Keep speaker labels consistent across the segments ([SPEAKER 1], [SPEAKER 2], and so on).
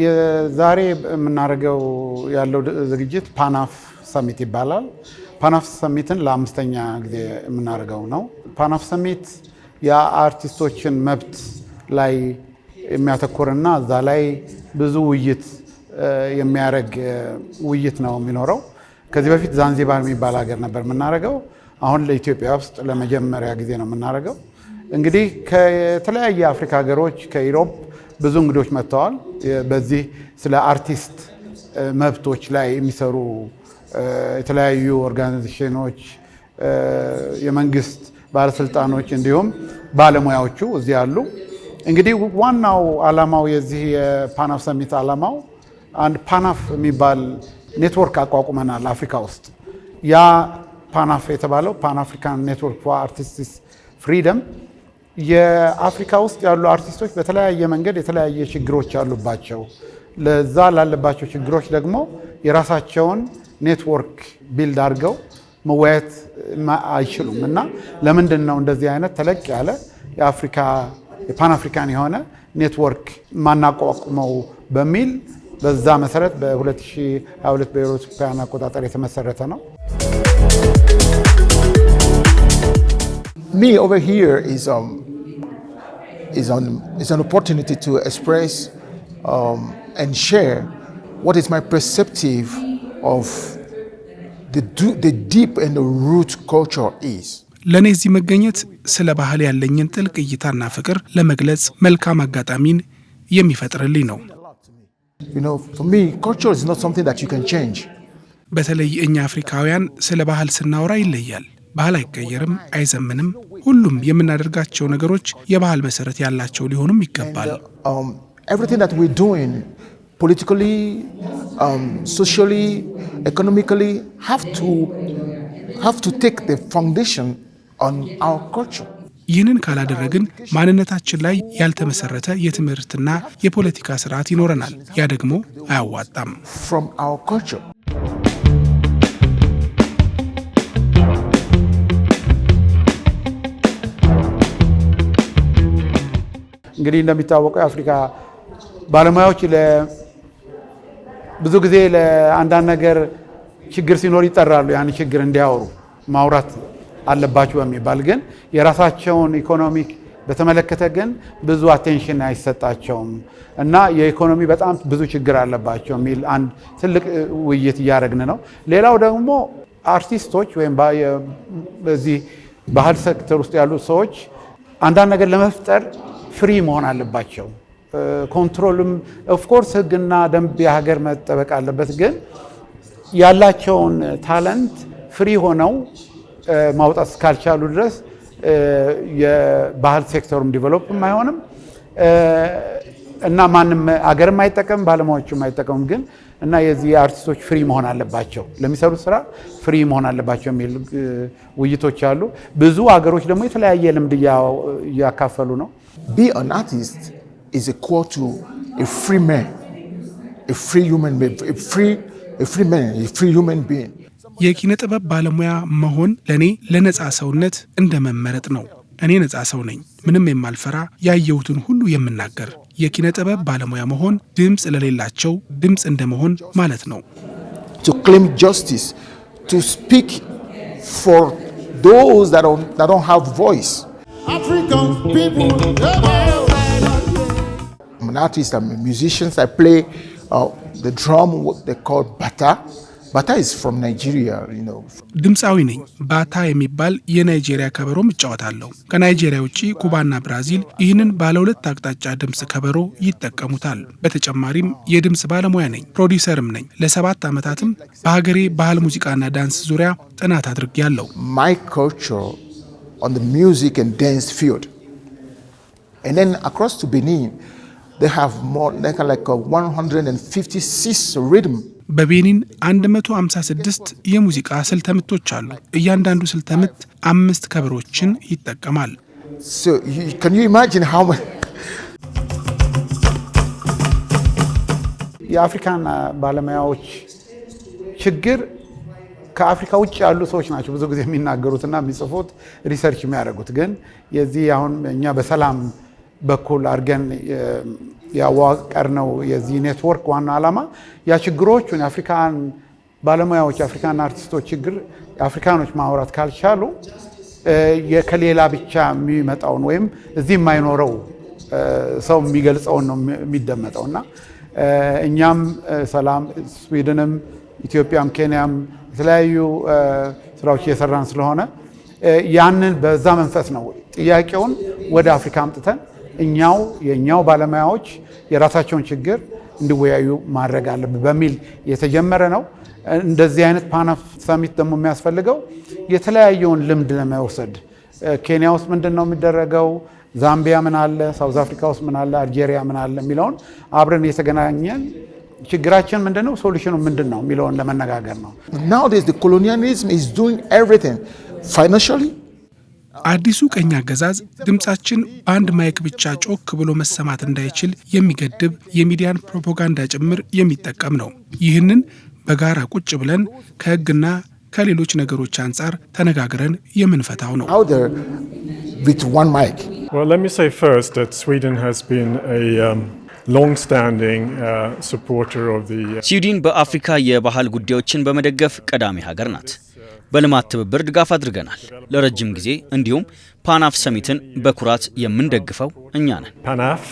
[SPEAKER 1] የዛሬ የምናደርገው ያለው ዝግጅት ፓናፍ ሰሚት ይባላል። ፓናፍ ሰሚትን ለአምስተኛ ጊዜ የምናደርገው ነው። ፓናፍ ሰሚት የአርቲስቶችን መብት ላይ የሚያተኩርና እዛ ላይ ብዙ ውይይት የሚያደርግ ውይይት ነው የሚኖረው። ከዚህ በፊት ዛንዚባር የሚባል ሀገር ነበር የምናደርገው። አሁን ለኢትዮጵያ ውስጥ ለመጀመሪያ ጊዜ ነው የምናደርገው። እንግዲህ ከተለያየ አፍሪካ ሀገሮች ከዩሮፕ ብዙ እንግዶች መጥተዋል። በዚህ ስለ አርቲስት መብቶች ላይ የሚሰሩ የተለያዩ ኦርጋናይዜሽኖች፣ የመንግስት ባለስልጣኖች እንዲሁም ባለሙያዎቹ እዚህ አሉ። እንግዲህ ዋናው ዓላማው የዚህ የፓናፍ ሰሚት ዓላማው አንድ ፓናፍ የሚባል ኔትወርክ አቋቁመናል አፍሪካ ውስጥ። ያ ፓናፍ የተባለው ፓን አፍሪካን ኔትወርክ ፎር አርቲስትስ ፍሪደም የአፍሪካ ውስጥ ያሉ አርቲስቶች በተለያየ መንገድ የተለያየ ችግሮች አሉባቸው። ለዛ ላለባቸው ችግሮች ደግሞ የራሳቸውን ኔትወርክ ቢልድ አድርገው መወያየት አይችሉም እና ለምንድን ነው እንደዚህ አይነት ተለቅ ያለ የአፍሪካ የፓን አፍሪካን የሆነ ኔትወርክ ማናቋቁመው በሚል በዛ መሰረት በ2022 በአውሮፓውያን አቆጣጠር የተመሰረተ ነው።
[SPEAKER 2] Me over here is an opportunity to express and share what is my perspective of the deep and the root culture is.
[SPEAKER 3] ለኔ እዚህ መገኘት ስለ ባህል ያለኝን ጥልቅ እይታና ፍቅር ለመግለጽ መልካም አጋጣሚን የሚፈጥርልኝ ነው።
[SPEAKER 2] You know, for me, culture is not something that you can change.
[SPEAKER 3] በተለይ እኛ አፍሪካውያን ስለ ባህል ስናወራ ይለያል። ባህል አይቀየርም፣ አይዘምንም። ሁሉም የምናደርጋቸው ነገሮች የባህል መሰረት ያላቸው ሊሆኑም ይገባል።
[SPEAKER 2] Everything that we're doing politically, socially, economically have to take the foundation on our culture.
[SPEAKER 3] ይህንን ካላደረግን ማንነታችን ላይ ያልተመሰረተ የትምህርትና የፖለቲካ ስርዓት ይኖረናል። ያ ደግሞ አያዋጣም።
[SPEAKER 2] From our culture.
[SPEAKER 1] እንግዲህ እንደሚታወቀው የአፍሪካ ባለሙያዎች ብዙ ጊዜ ለአንዳንድ ነገር ችግር ሲኖር ይጠራሉ። ያን ችግር እንዲያወሩ ማውራት አለባቸው በሚባል ግን የራሳቸውን ኢኮኖሚክ በተመለከተ ግን ብዙ አቴንሽን አይሰጣቸውም እና የኢኮኖሚ በጣም ብዙ ችግር አለባቸው የሚል አንድ ትልቅ ውይይት እያደረግን ነው። ሌላው ደግሞ አርቲስቶች ወይም በዚህ ባህል ሴክተር ውስጥ ያሉ ሰዎች አንዳንድ ነገር ለመፍጠር ፍሪ መሆን አለባቸው። ኮንትሮልም ኦፍኮርስ ህግና ደንብ የሀገር መጠበቅ አለበት። ግን ያላቸውን ታለንት ፍሪ ሆነው ማውጣት እስካልቻሉ ድረስ የባህል ሴክተሩም ዲቨሎፕም አይሆንም እና ማንም አገርም አይጠቀም፣ ባለሙያዎችም አይጠቀሙም። ግን እና የዚህ አርቲስቶች ፍሪ መሆን አለባቸው፣ ለሚሰሩት ስራ ፍሪ መሆን አለባቸው የሚል ውይይቶች አሉ። ብዙ አገሮች ደግሞ የተለያየ ልምድ እያካፈሉ ነው።
[SPEAKER 2] Be an artist is equal to a free man, a free human being, a free human being.
[SPEAKER 3] የኪነ ጥበብ ባለሙያ መሆን ለኔ ለነጻ ሰውነት እንደመመረጥ ነው። እኔ ነጻ ሰው ነኝ፣ ምንም የማልፈራ፣ ያየሁትን ሁሉ የምናገር። የኪነ ጥበብ ባለሙያ መሆን ድምጽ ለሌላቸው ድምጽ እንደመሆን ማለት ነው።
[SPEAKER 2] To claim justice, to speak for those that don't have voice.
[SPEAKER 4] African people,
[SPEAKER 2] I'm an artist, I'm a musician, I play the drum, what they call bata. Bata is from Nigeria, you know.
[SPEAKER 3] ድምፃዊ ነኝ። ባታ የሚባል የናይጄሪያ ከበሮም እጫወታለሁ። ከናይጄሪያ ውጪ ኩባና ብራዚል ይህንን ባለ ሁለት አቅጣጫ ድምጽ ከበሮ ይጠቀሙታል። በተጨማሪም የድምጽ ባለሙያ ነኝ፣ ፕሮዲውሰርም ነኝ። ለ7 ዓመታትም በሀገሬ ባህል ሙዚቃና ዳንስ ዙሪያ ጥናት አድርጌያለሁ።
[SPEAKER 2] My culture on the music and dance field. And then across to Benin, they have more like 156 rhythm.
[SPEAKER 3] በቤኒን 156 የሙዚቃ ስልተምቶች አሉ። እያንዳንዱ ስልተምት 5 ከበሮችን ይጠቀማል።
[SPEAKER 2] So can you imagine how much?
[SPEAKER 1] የአፍሪካን ባለሙያዎች ችግር ከአፍሪካ ውጭ ያሉ ሰዎች ናቸው ብዙ ጊዜ የሚናገሩትና የሚጽፉት ሪሰርች የሚያደርጉት። ግን የዚህ አሁን እኛ በሰላም በኩል አድርገን ያዋቀርነው የዚህ ኔትወርክ ዋና ዓላማ ያ ችግሮቹን የአፍሪካን ባለሙያዎች የአፍሪካን አርቲስቶች ችግር የአፍሪካኖች ማውራት ካልቻሉ ከሌላ ብቻ የሚመጣውን ወይም እዚህ የማይኖረው ሰው የሚገልጸውን ነው የሚደመጠውና እኛም ሰላም ስዊድንም ኢትዮጵያም ኬንያም የተለያዩ ስራዎች እየሰራን ስለሆነ ያንን በዛ መንፈስ ነው ጥያቄውን ወደ አፍሪካ አምጥተን የኛው ባለሙያዎች የራሳቸውን ችግር እንዲወያዩ ማድረግ አለብን በሚል የተጀመረ ነው። እንደዚህ አይነት ፓን ሰሚት ደግሞ የሚያስፈልገው የተለያየውን ልምድ ለመውሰድ ኬንያ ውስጥ ምንድነው የሚደረገው፣ ዛምቢያ ምን አለ፣ ሳውዝ አፍሪካ ውስጥ ምን አለ፣ አልጄሪያ ምን አለ የሚለውን አብረን የተገናኘን ችግራችን ምንድነው ሶሉሽኑ ምንድነው የሚለውን ለመነጋገር ነው።
[SPEAKER 2] Nowadays the colonialism is doing everything financially.
[SPEAKER 3] አዲሱ ቀኝ አገዛዝ ድምጻችን በአንድ ማይክ ብቻ ጮክ ብሎ መሰማት እንዳይችል የሚገድብ የሚዲያን ፕሮፓጋንዳ ጭምር የሚጠቀም ነው። ይህንን በጋራ ቁጭ ብለን ከህግና ከሌሎች ነገሮች አንጻር ተነጋግረን የምንፈታው ነው።
[SPEAKER 2] How there with one mic.
[SPEAKER 5] Well, let me say first that Sweden has been a long-standing supporter of the
[SPEAKER 6] ስዊድን በአፍሪካ የባህል ጉዳዮችን በመደገፍ ቀዳሚ ሀገር ናት። በልማት ትብብር ድጋፍ አድርገናል ለረጅም ጊዜ። እንዲሁም ፓናፍ ሰሚትን በኩራት የምንደግፈው እኛ ነን።
[SPEAKER 5] PANAF,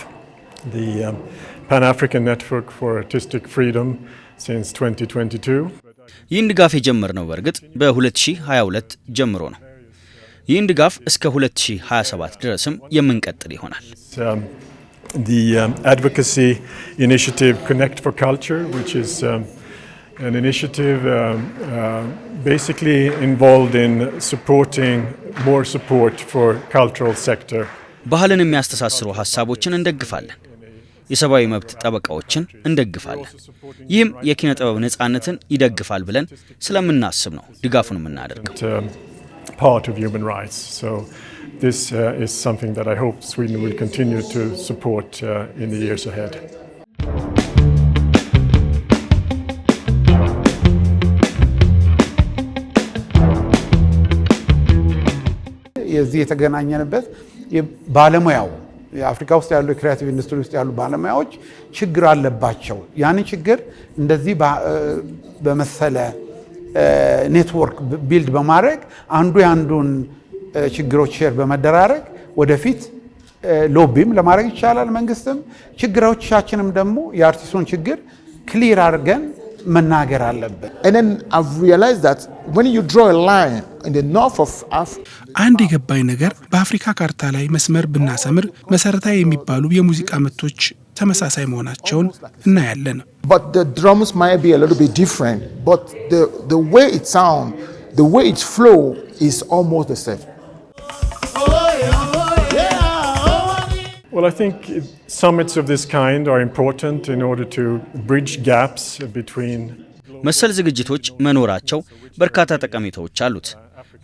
[SPEAKER 5] the Pan-African Network for Artistic Freedom since 2022.
[SPEAKER 6] ይህን ድጋፍ የጀመርነው በእርግጥ በ2022 ጀምሮ ነው። ይህን ድጋፍ እስከ 2027 ድረስም የምንቀጥል ይሆናል።
[SPEAKER 5] The advocacy initiative Connect for Culture, which is an initiative basically involved in supporting more support for cultural sector.
[SPEAKER 6] ባህልን የሚያስተሳስሩ ሀሳቦችን እንደግፋለን። የሰብአዊ መብት ጠበቃዎችን እንደግፋለን። ይህም የኪነ ጥበብ ነጻነትን ይደግፋል ብለን ስለምናስብ ነው ድጋፉን የምናደርገው።
[SPEAKER 5] Part of human rights. So this is something that I hope Sweden will continue to support in the years ahead.
[SPEAKER 1] የዚህ የተገናኘንበት ባለሙያው የአፍሪካ ውስጥ ያሉ የክሪኤቲቭ ኢንዱስትሪ ውስጥ ያሉ ባለሙያዎች ችግር አለባቸው። ያንን ችግር እንደዚህ በመሰለ ኔትወርክ ቢልድ በማድረግ አንዱ ያንዱን ችግሮች ሼር በመደራረግ ወደፊት ሎቢም ለማድረግ ይቻላል። መንግስትም ችግሮቻችንም ደግሞ የአርቲስቱን ችግር ክሊር አድርገን መናገር አለበት።
[SPEAKER 2] And then I've realized that when you draw a line in the north of Africa,
[SPEAKER 3] አንድ የገባኝ ነገር በአፍሪካ ካርታ ላይ መስመር ብናሰምር መሰረታዊ የሚባሉ የሙዚቃ ምቶች ተመሳሳይ መሆናቸውን እናያለን።
[SPEAKER 2] but the drums might be a little bit different, but the way it sound, the way it flow is almost the same.
[SPEAKER 5] Well, I think summits of this kind are important in order to bridge gaps between
[SPEAKER 6] መሰል ዝግጅቶች መኖራቸው በርካታ ጠቀሜታዎች አሉት።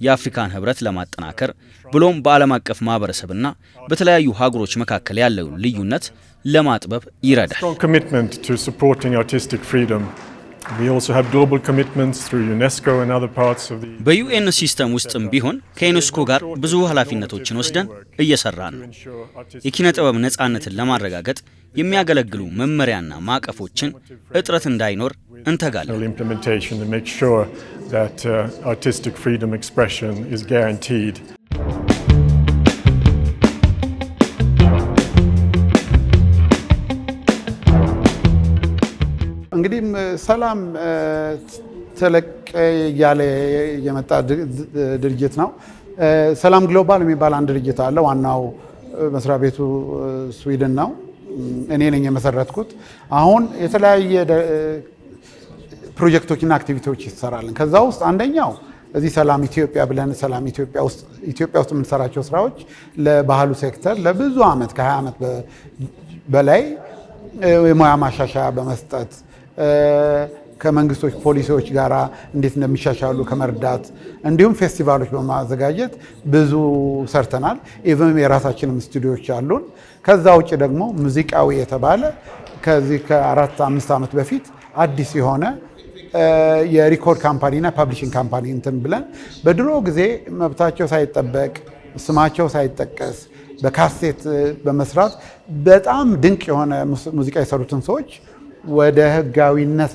[SPEAKER 6] የአፍሪካን ህብረት ለማጠናከር ብሎም በዓለም አቀፍ ማህበረሰብና በተለያዩ ሀገሮች መካከል ያለው ልዩነት ለማጥበብ ይረዳል።
[SPEAKER 5] strong commitment to supporting artistic freedom. We also have global commitments through UNESCO and other parts of the
[SPEAKER 6] በዩኤን ሲስተም ውስጥም ቢሆን ከዩኔስኮ ጋር ብዙ ኃላፊነቶችን ወስደን እየሰራን ነው። የኪነ ጥበብ ነጻነትን ለማረጋገጥ የሚያገለግሉ መመሪያና ማዕቀፎችን እጥረት እንዳይኖር እንተጋለን።
[SPEAKER 5] implementation and make sure that artistic freedom expression is guaranteed.
[SPEAKER 1] እንግዲህ ሰላም ተለቅ ያለ የመጣ ድርጅት ነው። ሰላም ግሎባል የሚባል አንድ ድርጅት አለ። ዋናው መስሪያ ቤቱ ስዊድን ነው። እኔ ነኝ የመሰረትኩት። አሁን የተለያየ ፕሮጀክቶችና አክቲቪቲዎች ይሰራልን። ከዛ ውስጥ አንደኛው እዚህ ሰላም ኢትዮጵያ ብለን ሰላም ኢትዮጵያ ውስጥ የምንሰራቸው ስራዎች ለባህሉ ሴክተር ለብዙ ዓመት ከ20 ዓመት በላይ የሙያ ማሻሻያ በመስጠት ከመንግስቶች ፖሊሲዎች ጋር እንዴት እንደሚሻሻሉ ከመርዳት እንዲሁም ፌስቲቫሎች በማዘጋጀት ብዙ ሰርተናል። ኢቨን የራሳችንም ስቱዲዮዎች አሉን። ከዛ ውጭ ደግሞ ሙዚቃዊ የተባለ ከዚህ ከ4-5 ዓመት በፊት አዲስ የሆነ የሪኮርድ ካምፓኒና ፐብሊሽንግ ካምፓኒ እንትን ብለን በድሮ ጊዜ መብታቸው ሳይጠበቅ ስማቸው ሳይጠቀስ በካሴት በመስራት በጣም ድንቅ የሆነ ሙዚቃ የሰሩትን ሰዎች ወደ ህጋዊነት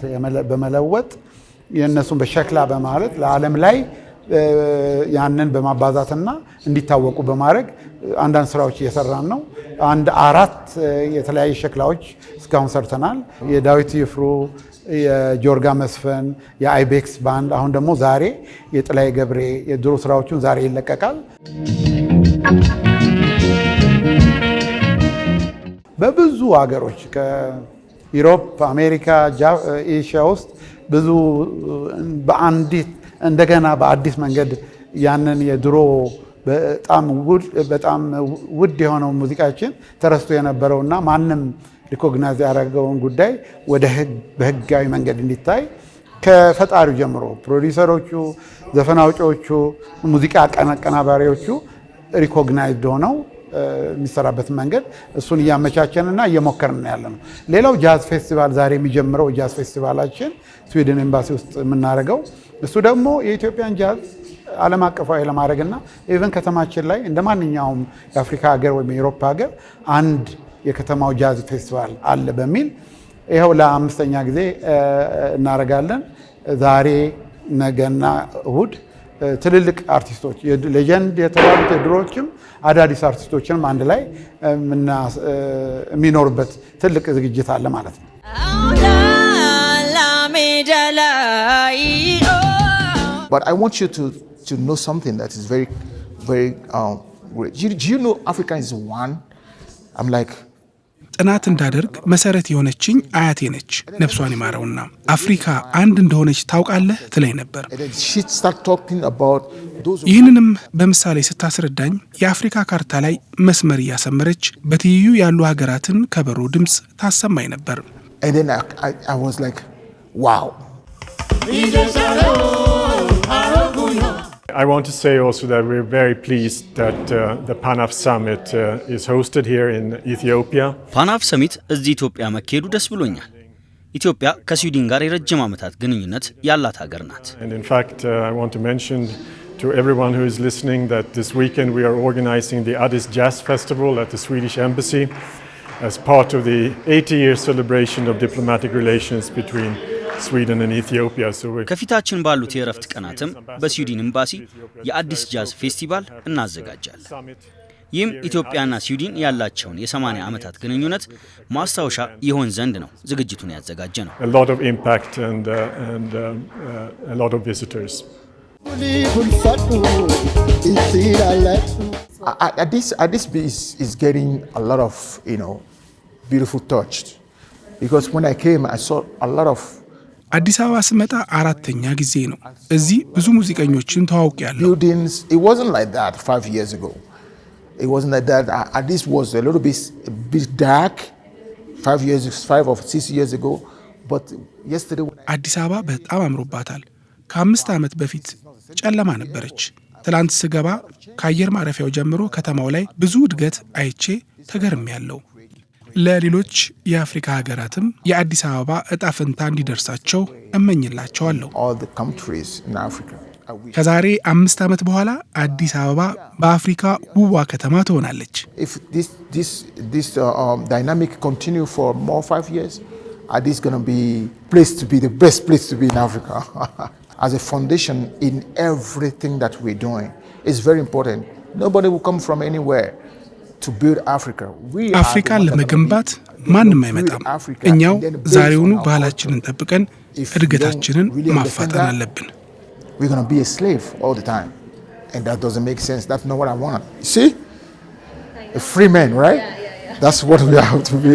[SPEAKER 1] በመለወጥ የነሱን በሸክላ በማለት ለዓለም ላይ ያንን በማባዛትና እንዲታወቁ በማድረግ አንዳንድ ስራዎች እየሰራን ነው። አንድ 4 የተለያዩ ሸክላዎች እስካሁን ሰርተናል። የዳዊት ይፍሩ፣ የጆርጋ መስፈን፣ የአይቤክስ ባንድ፣ አሁን ደግሞ ዛሬ የጥላይ ገብሬ የድሮ ስራዎቹን ዛሬ ይለቀቃል። በብዙ ሀገሮች ከዩሮፕ፣ አሜሪካ፣ ኤሽያ ውስጥ ብዙ በአንዲት እንደገና በአዲስ መንገድ ያንን የድሮ በጣም ውድ የሆነው ሙዚቃችን ተረስቶ የነበረውና ማንም ሪኮግናይዝ ያደረገውን ጉዳይ ወደ በህጋዊ መንገድ እንዲታይ ከፈጣሪው ጀምሮ ፕሮዲውሰሮቹ፣ ዘፈን አውጪዎቹ፣ ሙዚቃ አቀናባሪዎቹ ሪኮግናይዝድ ሆነው የሚሰራበት መንገድ እሱን እያመቻቸንና እየሞከርን ያለ ነው። ሌላው ጃዝ ፌስቲቫል ዛሬ የሚጀምረው ጃዝ ፌስቲቫላችን ስዊድን ኤምባሲ ውስጥ የምናደርገው እሱ ደግሞ የኢትዮጵያን ጃዝ ዓለም አቀፋዊ ለማድረግና ኢቨን ከተማችን ላይ እንደ ማንኛውም የአፍሪካ ሀገር ወይም የአውሮፓ ሀገር አንድ የከተማው ጃዝ ፌስቲቫል አለ በሚል ይኸው ለ5ኛ ጊዜ እናደርጋለን። ዛሬ ነገና እሁድ ትልልቅ አርቲስቶች ሌጀንድ የተባሉት የድሮዎችም አዳዲስ አርቲስቶችንም አንድ ላይ የሚኖርበት ትልቅ ዝግጅት አለ ማለት ነው።
[SPEAKER 2] But I want you to know something that is very, very great. Do you know Africa is one? I'm like,
[SPEAKER 3] ጥናት እንዳደርግ መሰረት የሆነችኝ አያቴ ነች፣ ነፍሷን ይማረውና አፍሪካ አንድ እንደሆነች ታውቃለህ ትለኝ ነበር። ይህንንም በምሳሌ ስታስረዳኝ የአፍሪካ ካርታ ላይ መስመር እያሰመረች በትይዩ ያሉ ሀገራትን ከበሮ ድምፅ ታሰማኝ ነበር።
[SPEAKER 2] And then I was like, wow.
[SPEAKER 5] I want to say also that we're very pleased that the PANAF Summit is hosted here in Ethiopia.
[SPEAKER 6] ፓናፍ ሰሚት እዚህ ኢትዮጵያ መካሄዱ ደስ ብሎኛል። ኢትዮጵያ ከስዊድን ጋር የረጅም ዓመታት ግንኙነት ያላት ሀገር ናት።
[SPEAKER 5] And in fact, I want to mention to everyone who is listening that this weekend we are organizing the Addis Jazz Festival at the Swedish Embassy as part of the 80-year celebration of diplomatic relations between Sweden and Ethiopia.
[SPEAKER 6] ከፊታችን ባሉት የእረፍት ቀናትም በስዊድን ኤምባሲ የአዲስ ጃዝ ፌስቲቫል እናዘጋጃለን። ይህም ኢትዮጵያና ስዊድን ያላቸውን የ80 ዓመታት ግንኙነት ማስታወሻ ይሆን ዘንድ ነው ዝግጅቱን ያዘጋጀ ነው።
[SPEAKER 5] A lot of impact and a lot of visitors.
[SPEAKER 2] Addis is getting a lot of, beautiful touch. Because when I came, I saw a lot of
[SPEAKER 3] አዲስ አበባ ስመጣ 4ኛ ጊዜ ነው። እዚህ ብዙ ሙዚቀኞችን ተዋውቄያለሁ።
[SPEAKER 2] buildings. It wasn't like that 5 years ago. It wasn't like that. Addis was a little bit dark 5 or 6 years ago. But yesterday
[SPEAKER 3] አዲስ አበባ በጣም አምሮባታል። ከ5 ዓመት በፊት ጨለማ ነበረች። ትላንት ስገባ ከአየር ማረፊያው ጀምሮ ከተማው ላይ ብዙ እድገት አይቼ ተገርሜያለሁ። ለሌሎች የአፍሪካ ሀገራትም የአዲስ አበባ እጣ ፈንታ እንዲደርሳቸው እመኝላቸዋለሁ። ከዛሬ 5 ዓመት በኋላ አዲስ አበባ በአፍሪካ ውቧ ከተማ ትሆናለች።
[SPEAKER 2] If this dynamic continue for more 5 years, Addis is going to be the best place to be in Africa. As a foundation in everything that we're doing, it's very important. Nobody will come from anywhere to build Africa.
[SPEAKER 3] አፍሪካን ለመገንባት ማንም አይመጣም። እኛው ዛሬውኑ ባህላችንን ጠብቀን እድገታችንን ማፋጠን አለብን።
[SPEAKER 2] We're going to be a slave all the time. And that doesn't make sense. That's not what I want. See? A free man, right? That's what we have to be.